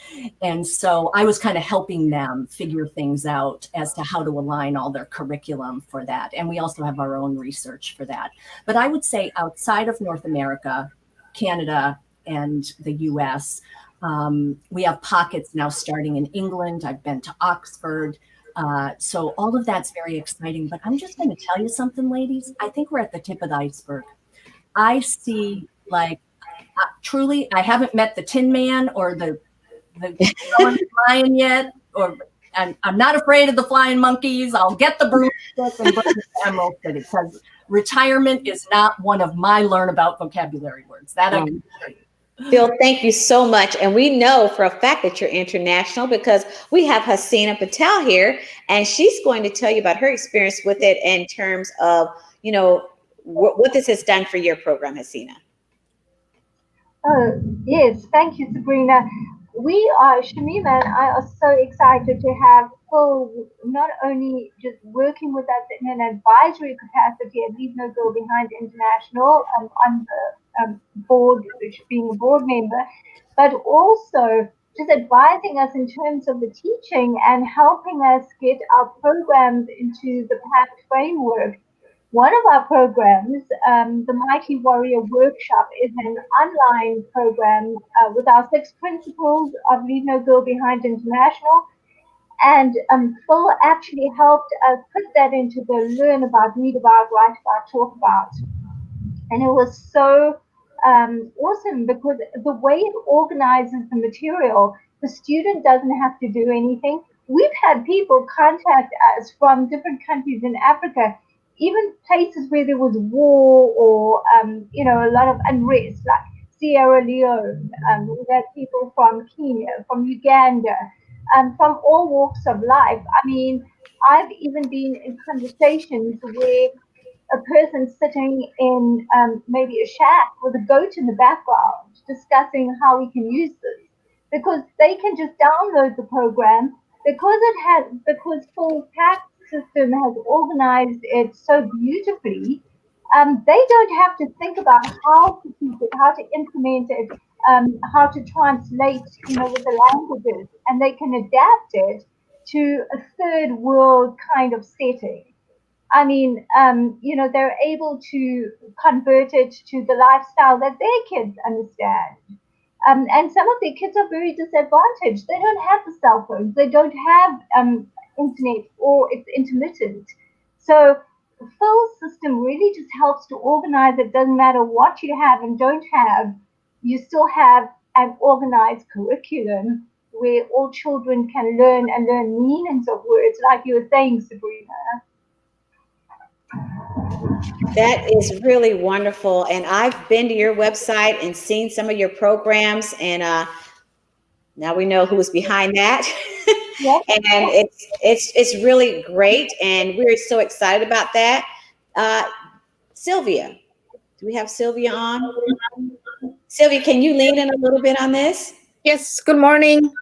And so I was kind of helping them figure things out as to how to align all their curriculum for that. And we also have our own research for that. But I would say outside of North America, Canada, and the US, we have pockets now starting in England. I've been to Oxford. So all of that's very exciting. But I'm just going to tell you something, ladies. I think we're at the tip of the iceberg. I see, like, truly, I haven't met the Tin Man or the flying yet, or I'm not afraid of the flying monkeys. I'll get the broomstick and bring it to Emerald City, because retirement is not one of my learn about vocabulary words. That I can assure you. Phil, thank you so much. And we know for a fact that you're international because we have Hasina Patel here, and she's going to tell you about her experience with it in terms of, what this has done for your program, Hasina. Yes, thank you, Sabrina. We are, Shamima and I are so excited to have Phil not only just working with us in an advisory capacity at Leave No Girl Behind International on the board, being a board member, but also just advising us in terms of the teaching and helping us get our programs into the PACT framework. One of our programs, the Mighty Warrior Workshop, is an online program with our 6 principles of Leave No Girl Behind International. And Phil actually helped us put that into the Learn About, Read About, Write About, Talk About. And it was so awesome because the way it organizes the material, the student doesn't have to do anything. We've had people contact us from different countries in Africa, even places where there was war or, a lot of unrest, like Sierra Leone. We've had people from Kenya, from Uganda, from all walks of life. I mean, I've even been in conversations where a person sitting in maybe a shack with a goat in the background discussing how we can use this, because they can just download the program because full PACT system has organized it so beautifully. They don't have to think about how to teach it, how to implement it, how to translate, with the languages, and they can adapt it to a third world kind of setting. I mean, they're able to convert it to the lifestyle that their kids understand. And some of their kids are very disadvantaged. They don't have the cell phones. They don't have internet, or it's intermittent. So the full system really just helps to organize. It doesn't matter what you have and don't have. You still have an organized curriculum where all children can learn and learn meanings of words, like you were saying, Sabrina. That is really wonderful. And I've been to your website and seen some of your programs, and now we know who's behind that. Yep. And it's really great, and we're so excited about that. Sylvia, do we have Sylvia on? Sylvia, can you lean in a little bit on this? Yes, good morning.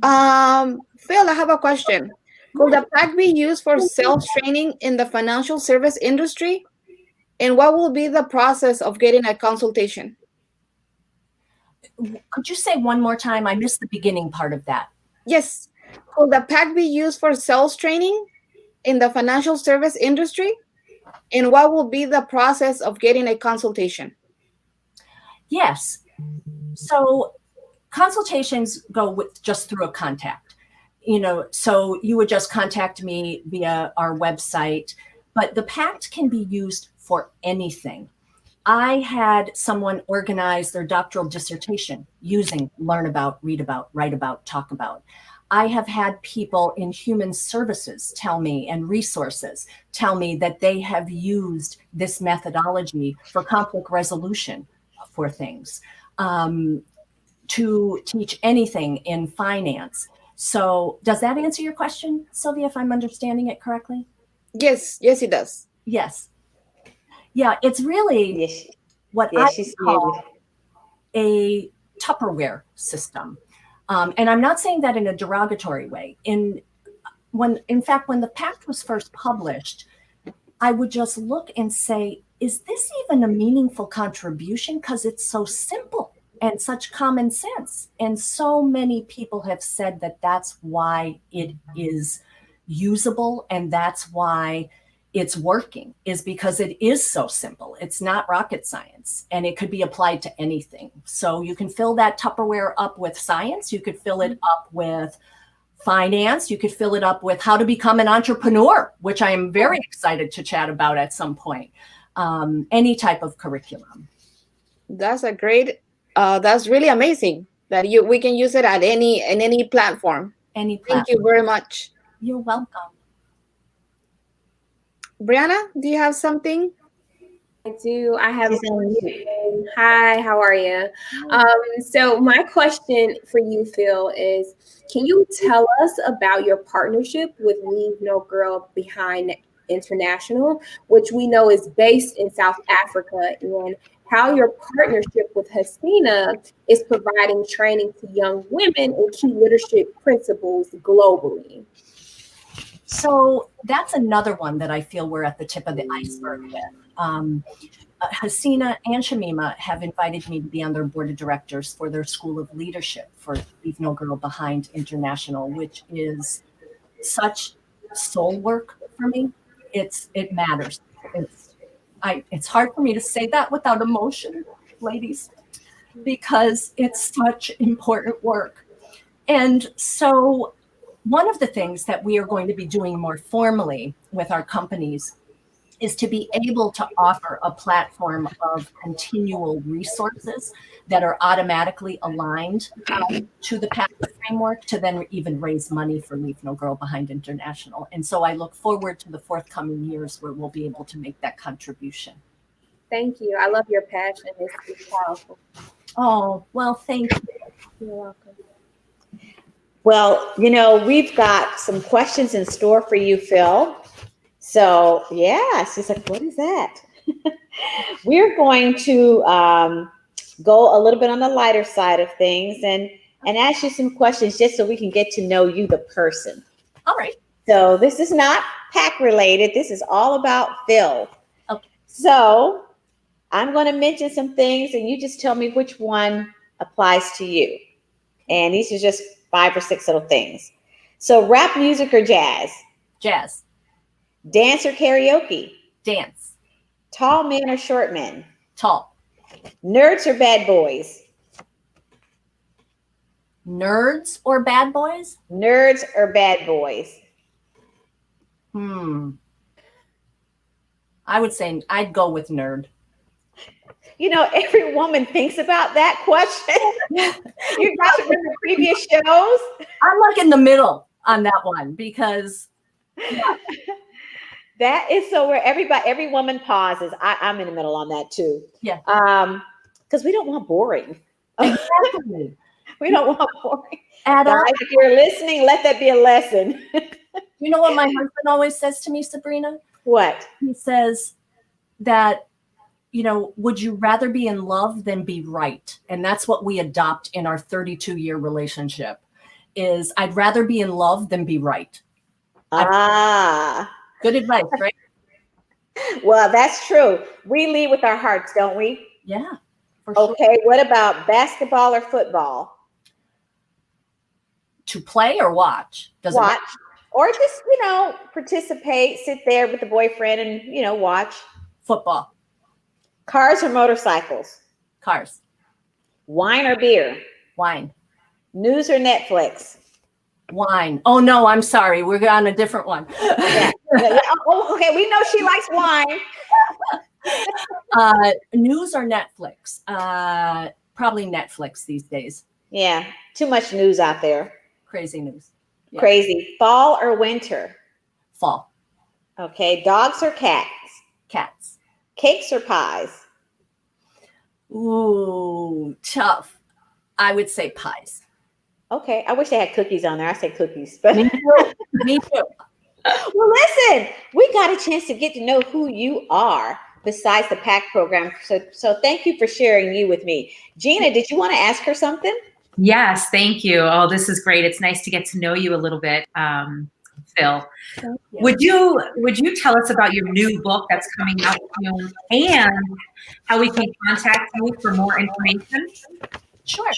Phil, I have a question. Could the PACT be used for sales training in the financial service industry? And what will be the process of getting a consultation? Could you say one more time? I missed the beginning part of that. Yes. Could the PACT be used for sales training in the financial service industry? And what will be the process of getting a consultation? Yes. So consultations go with just through a contact, so you would just contact me via our website, but the pact can be used for anything. I had someone organize their doctoral dissertation using learn about, read about, write about, talk about. I have had people in human services tell me, and resources tell me, that they have used this methodology for conflict resolution for things, to teach anything in finance. So does that answer your question, Sylvia, if I'm understanding it correctly? Yes, yes, it does. Yes. Yeah, it's really Yes, what yes, I she's call a Tupperware system. And I'm not saying that in a derogatory way. In fact, when the pact was first published, I would just look and say, is this even a meaningful contribution? Because it's so simple and such common sense. And so many people have said that that's why it is usable and that's why it's working, is because it is so simple. It's not rocket science, and it could be applied to anything. So you can fill that Tupperware up with science. You could fill it up with finance. You could fill it up with how to become an entrepreneur, which I am very excited to chat about at some point. Any type of curriculum. That's a great. That's really amazing that we can use it at any platform. Any platform. Thank you very much. You're welcome. Brianna, do you have something? I do. I have. Hi, how are you? So my question for you, Phil, is: can you tell us about your partnership with Leave No Girl Behind International, which we know is based in South Africa, and how your partnership with Hasina is providing training to young women in key leadership principles globally? So that's another one that I feel we're at the tip of the iceberg with. Hasina and Shamima have invited me to be on their board of directors for their School of Leadership for Leave No Girl Behind International, which is such soul work for me. It matters. It's hard for me to say that without emotion, ladies, because it's such important work. And so one of the things that we are going to be doing more formally with our companies is to be able to offer a platform of continual resources that are automatically aligned to the PACT framework to then even raise money for Leave No Girl Behind International. And so I look forward to the forthcoming years where we'll be able to make that contribution. Thank you. I love your passion. It's powerful. Oh, well, thank you. You're welcome. Well, we've got some questions in store for you, Phil. So, yeah, she's like, what is that? We're going to go a little bit on the lighter side of things and ask you some questions just so we can get to know you, the person. All right. So this is not PAC related. This is all about Phil. Okay. So I'm going to mention some things and you just tell me which one applies to you. And these are just 5 or 6 little things. So rap music or jazz? Jazz. Dance or karaoke? Dance. Tall men or short men? Tall. Nerds or bad boys? Nerds or bad boys? Nerds or bad boys? I would say I'd go with nerd. Every woman thinks about that question. You guys remember previous shows? I'm like in the middle on that one because that is so where every woman pauses. I'm in the middle on that too. Yeah. Because we don't want boring. Exactly. We don't want boring. At all. Guys, if you're listening, let that be a lesson. You know what my husband always says to me, Sabrina? What? He says that, would you rather be in love than be right? And that's what we adopt in our 32-year relationship is I'd rather be in love than be right. Good advice, right? Well, that's true. We lead with our hearts, don't we? Yeah. For sure. Okay. What about basketball or football? To play or watch? Does watch. Or just, participate, sit there with the boyfriend and, watch. Football. Cars or motorcycles? Cars. Wine or beer? Wine. News or Netflix? Wine. Oh, no, I'm sorry. We're on a different one. Yeah. Oh, okay. We know she likes wine. News or Netflix? Probably Netflix these days. Yeah. Too much news out there. Crazy news. Yeah. Crazy. Fall or winter? Fall. Okay. Dogs or cats? Cats. Cakes or pies? Ooh, tough. I would say pies. Okay. I wish they had cookies on there. I say cookies. But Me too. Me too. well, listen, we got a chance to get to know who you are besides the PAC program. So thank you for sharing you with me. Gina, did you want to ask her something? Yes, thank you. Oh, this is great. It's nice to get to know you a little bit, Phil. Would you tell us about your new book that's coming out soon and how we can contact you for more information? Sure.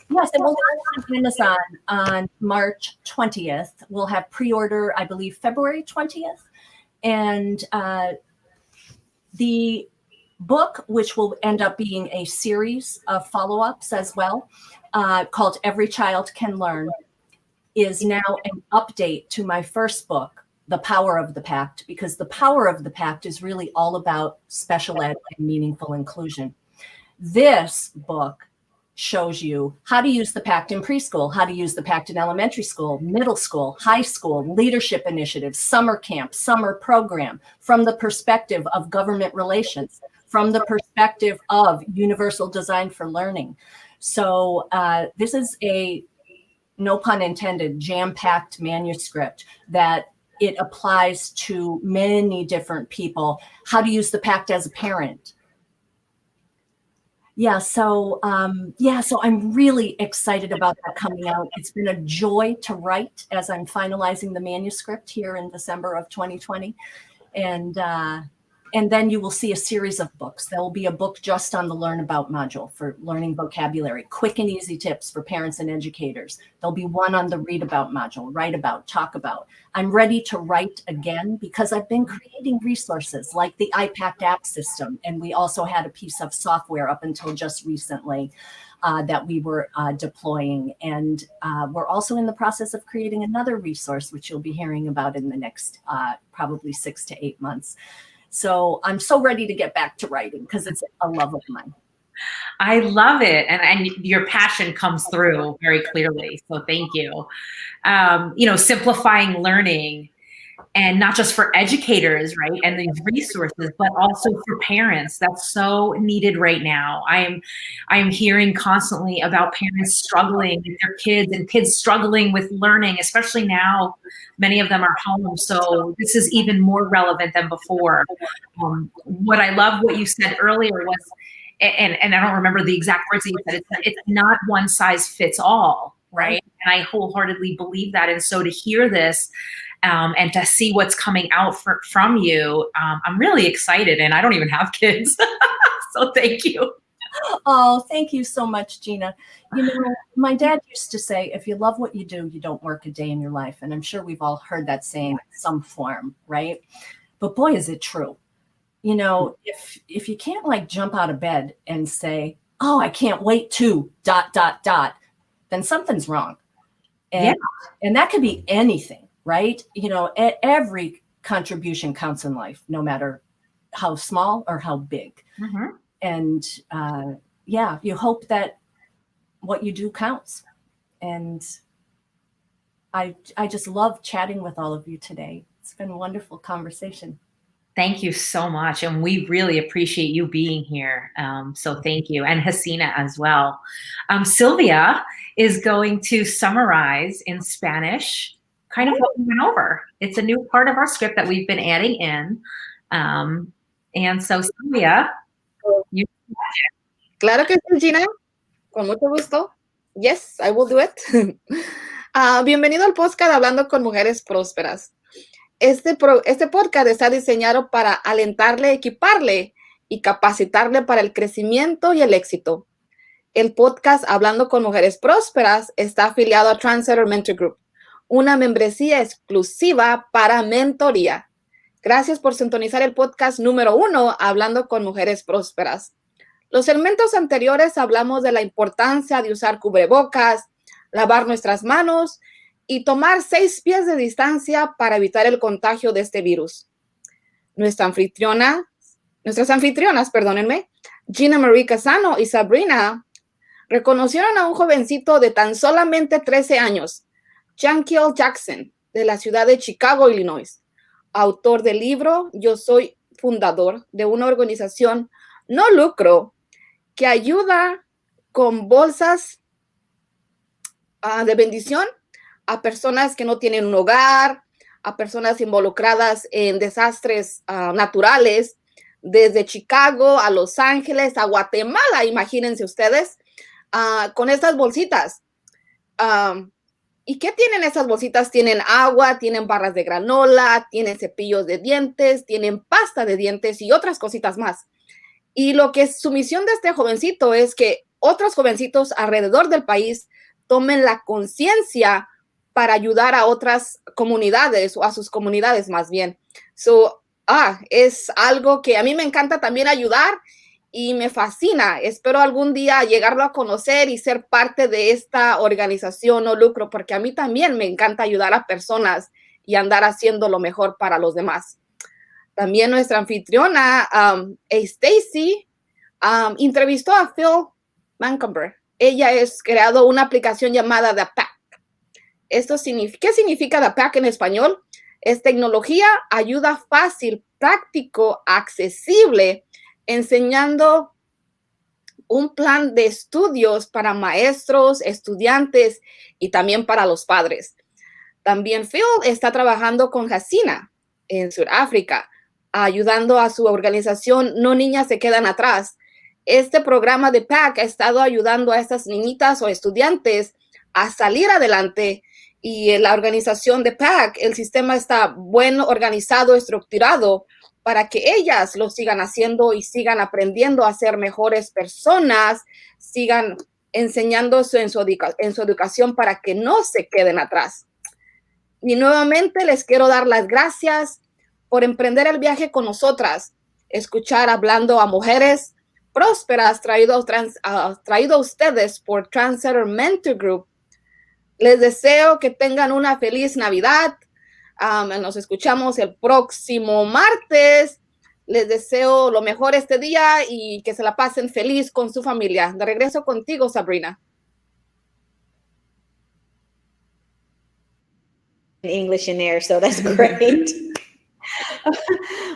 Yes, it will launch on Amazon on March 20th. We'll have pre-order, I believe, February 20th. And the book, which will end up being a series of follow-ups as well, called Every Child Can Learn, is now an update to my first book, The Power of the Pact, because The Power of the Pact is really all about special ed and meaningful inclusion. This book shows you how to use the PACT in preschool, how to use the PACT in elementary school, middle school, high school, leadership initiatives, summer camp, summer program, from the perspective of government relations, from the perspective of universal design for learning. So this is a, no pun intended, jam-packed manuscript that it applies to many different people. How to use the PACT as a parent. So I'm really excited about that coming out. It's been a joy to write as I'm finalizing the manuscript here in December of 2020. And then you will see a series of books. There will be a book just on the Learn About module for learning vocabulary, quick and easy tips for parents and educators. There'll be one on the Read About module, Write About, Talk About. I'm ready to write again because I've been creating resources like the IPACT app system. And we also had a piece of software up until just recently that we were deploying. And we're also in the process of creating another resource, which you'll be hearing about in the next probably 6 to 8 months. So I'm so ready to get back to writing because it's a love of mine. I love it. And your passion comes through very clearly. So thank you. Simplifying learning, and not just for educators, right? And these resources, but also for parents. That's so needed right now. I am hearing constantly about parents struggling with their kids and kids struggling with learning, especially now. Many of them are home. So this is even more relevant than before. What I love what you said earlier was, and I don't remember the exact words that you said, it's not one size fits all, right? And I wholeheartedly believe that. And so to hear this, and to see what's coming out from you, I'm really excited, and I don't even have kids. So thank you. Oh, thank you so much, Gina. My dad used to say, if you love what you do, you don't work a day in your life. And I'm sure we've all heard that saying in some form, right? But boy, is it true. If you can't like jump out of bed and say, oh, I can't wait to ... then something's wrong. And that could be anything. Right? Every contribution counts in life, no matter how small or how big. Mm-hmm. And you hope that what you do counts. And I just love chatting with all of you today. It's been a wonderful conversation. Thank you so much. And we really appreciate you being here. So thank you. And Hasina as well. Sylvia is going to summarize in Spanish kind of what we went over. It's a new part of our script that we've been adding in. And so, Sylvia, you. Claro que sí, Gina. Con mucho gusto. Yes, I will do it. Bienvenido al podcast Hablando con Mujeres Prósperas. Este podcast está diseñado para alentarle, equiparle y capacitarle para el crecimiento y el éxito. El podcast Hablando con Mujeres Prósperas está afiliado a Trendsetter Mentor Group, una membresía exclusiva para mentoría. Gracias por sintonizar el podcast número 1, Hablando con Mujeres Prósperas. Los segmentos anteriores hablamos de la importancia de usar cubrebocas, lavar nuestras manos y tomar 6 pies de distancia para evitar el contagio de este virus. Nuestras anfitrionas, Gina Marie Casano y Sabrina, reconocieron a un jovencito de tan solamente 13 años, Jankiel Jackson, de la ciudad de Chicago, Illinois, autor del libro Yo soy fundador de una organización no lucro que ayuda con bolsas de bendición a personas que no tienen un hogar, a personas involucradas en desastres naturales, desde Chicago a Los Ángeles, a Guatemala, imagínense ustedes, con estas bolsitas. ¿Y qué tienen esas bolsitas? Tienen agua, tienen barras de granola, tienen cepillos de dientes, tienen pasta de dientes y otras cositas más. Y lo que es su misión de este jovencito es que otros jovencitos alrededor del país tomen la conciencia para ayudar a otras comunidades o a sus comunidades más bien. Es algo que a mí me encanta también ayudar y me fascina. Espero algún día llegarlo a conocer y ser parte de esta organización no lucro, porque a mí también me encanta ayudar a personas y andar haciendo lo mejor para los demás. También nuestra anfitriona, Stacy, entrevistó a Phil Macomber. Ella ha creado una aplicación llamada The Pack. ¿Qué significa The Pack en español? Es tecnología, ayuda fácil, práctico, accesible, enseñando un plan de estudios para maestros, estudiantes y también para los padres. También Phil está trabajando con Hasina en Sudáfrica, ayudando a su organización No Niñas Se Quedan Atrás. Este programa de PAC ha estado ayudando a estas niñitas o estudiantes a salir adelante, y la organización de PAC, el sistema está bueno, organizado, estructurado para que ellas lo sigan haciendo y sigan aprendiendo a ser mejores personas, sigan enseñándose en su educación para que no se queden atrás. Y nuevamente les quiero dar las gracias por emprender el viaje con nosotras, escuchar Hablando a Mujeres Prósperas, traído a ustedes por Trendsetter Mentor Group. Les deseo que tengan una feliz Navidad. Nos escuchamos el próximo martes. Les deseo lo mejor este día y que se la pasen feliz con su familia. De regreso contigo, Sabrina. English in there, so that's great.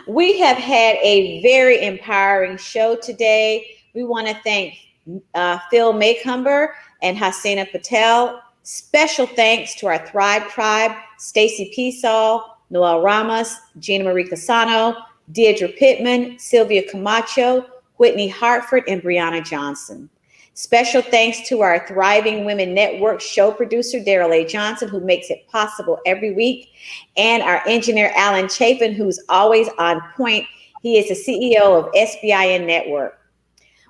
We have had a very empowering show today. We want to thank Phil Macomber and Hasina Patel. Special thanks to our Thrive Tribe, Stacy Peasaw, Noel Ramos, Gina Marie Casano, Deirdre Pittman, Sylvia Camacho, Whitney Hartford, and Brianna Johnson. Special thanks to our Thriving Women Network show producer, Daryl A. Johnson, who makes it possible every week, and our engineer, Alan Chapin, who's always on point. He is the CEO of SBIN Network.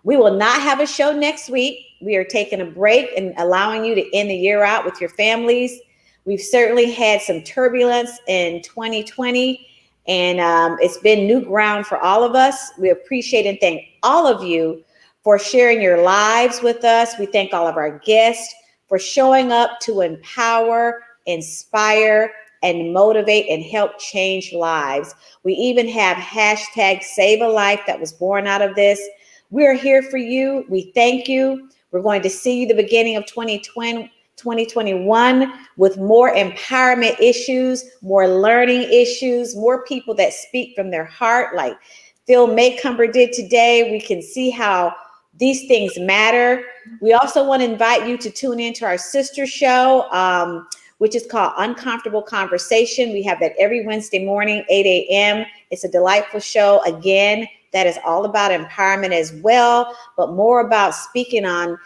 We will not have a show next week. We are taking a break and allowing you to end the year out with your families. We've certainly had some turbulence in 2020, and it's been new ground for all of us. We appreciate and thank all of you for sharing your lives with us. We thank all of our guests for showing up to empower, inspire, and motivate and help change lives. We even have hashtag Save a Life that was born out of this. We're here for you. We thank you. We're going to see you the beginning of 2021 with more empowerment issues, more learning issues, more people that speak from their heart like Phil Macomber did today. We can see how these things matter. We also want to invite you to tune into our sister show, which is called Uncomfortable Conversation. We have that every Wednesday morning, 8 a.m. It's a delightful show. Again, that is all about empowerment as well, but more about speaking on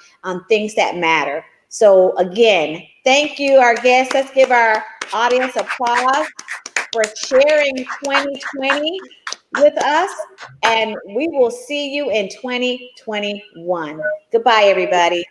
things that matter. So again, thank you, our guests. Let's give our audience applause for sharing 2020 with us, and we will see you in 2021. Goodbye, everybody.